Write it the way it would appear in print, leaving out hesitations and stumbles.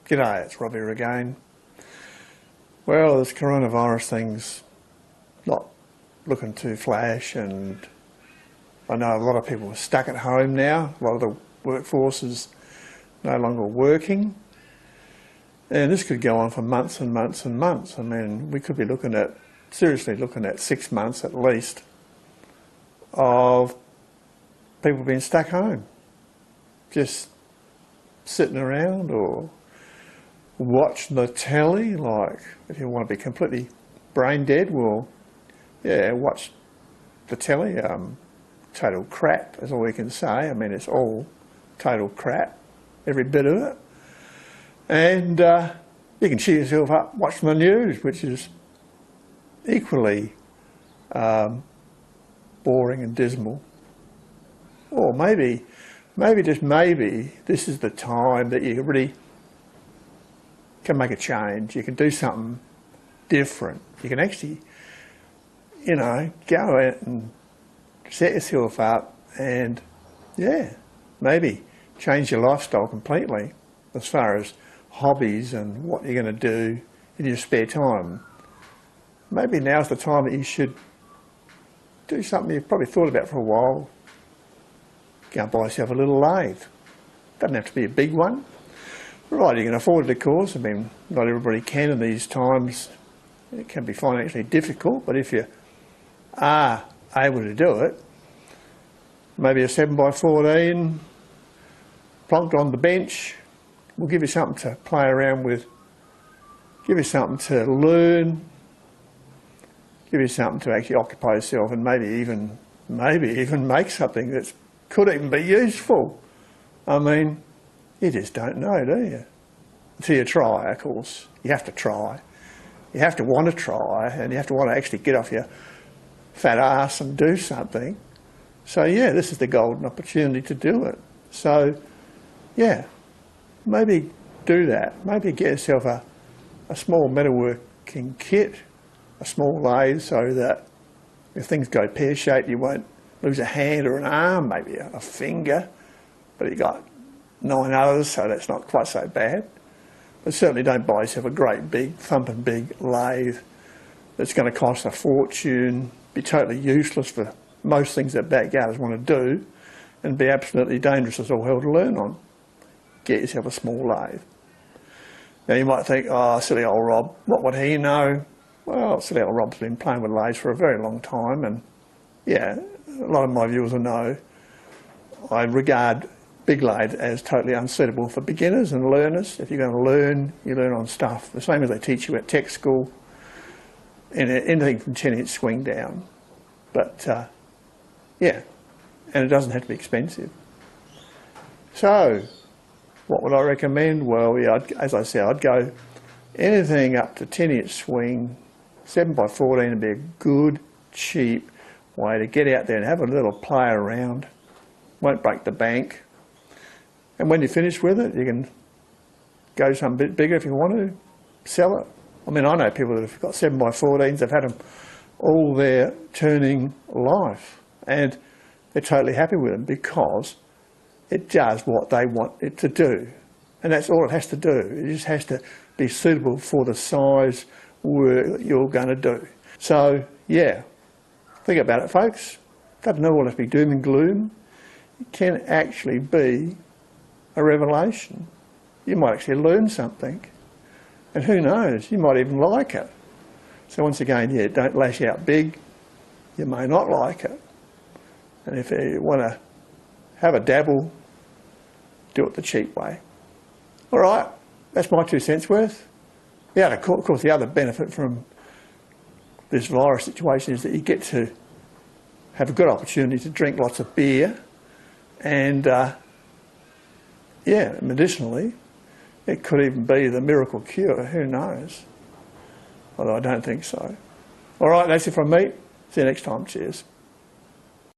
G'day, it's Robbie here again. Well, this coronavirus thing's not looking too flash, and I know a lot of people are stuck at home now. A lot of the workforce is no longer working, and this could go on for months and months and months. I mean, we could be seriously looking at 6 months at least of people being stuck home, just sitting around or watch the telly. Like, if you want to be completely brain dead, well, yeah, watch the telly. Total crap is all we can say. I mean, it's all total crap, every bit of it. And you can cheer yourself up watching the news, which is equally boring and dismal. Or maybe, just maybe, this is the time that you really can make a change. You can do something different. You can actually, go out and set yourself up and, yeah, maybe change your lifestyle completely as far as hobbies and what you're going to do in your spare time. Maybe now's the time that you should do something you've probably thought about for a while. Go and buy yourself a little lathe. Doesn't have to be a big one. Right, you can afford it, of course. I mean, not everybody can in these times. It can be financially difficult, but if you are able to do it, maybe a 7x14 plonked on the bench will give you something to play around with, give you something to learn, give you something to actually occupy yourself, and maybe even make something that could even be useful. I mean, you just don't know, do you? Until you try, of course. You have to try. You have to want to try, and you have to want to actually get off your fat ass and do something. So yeah, this is the golden opportunity to do it. So yeah, maybe do that. Maybe get yourself a small metalworking kit, a small lathe, so that if things go pear-shaped, you won't lose a hand or an arm, maybe a finger, but you got 9 others, so that's not quite so bad. But certainly don't buy yourself a great big, thumping big lathe that's going to cost a fortune, be totally useless for most things that backyarders want to do, and be absolutely dangerous as all hell to learn on. Get yourself a small lathe. Now you might think, oh, silly old Rob, what would he know? Well, silly old Rob's been playing with lathes for a very long time, and yeah, a lot of my viewers will know I regard big lathe as totally unsuitable for beginners and learners. If you're going to learn, you learn on stuff the same as they teach you at tech school, in anything from 10-inch swing down. But yeah, and it doesn't have to be expensive. So what would I recommend? Well, yeah, as I said, I'd go anything up to 10-inch swing. 7x14 would be a good, cheap way to get out there and have a little play around. Won't break the bank. And when you're finished with it, you can go some bit bigger if you want to, sell it. I mean, I know people that have got 7x14s, they've had them all their turning life, and they're totally happy with them because it does what they want it to do. And that's all it has to do. It just has to be suitable for the size work that you're going to do. So, yeah, think about it, folks. Doesn't all have to be doom and gloom. It can actually be a revelation. You might actually learn something, and who knows, you might even like it. So once again, yeah, don't lash out big. You may not like it, and if you want to have a dabble, do it the cheap way. All right, that's my 2 cents worth. Yeah, of course, the other benefit from this virus situation is that you get to have a good opportunity to drink lots of beer, and yeah, medicinally, it could even be the miracle cure, who knows? Although I don't think so. All right, that's it from me. See you next time. Cheers.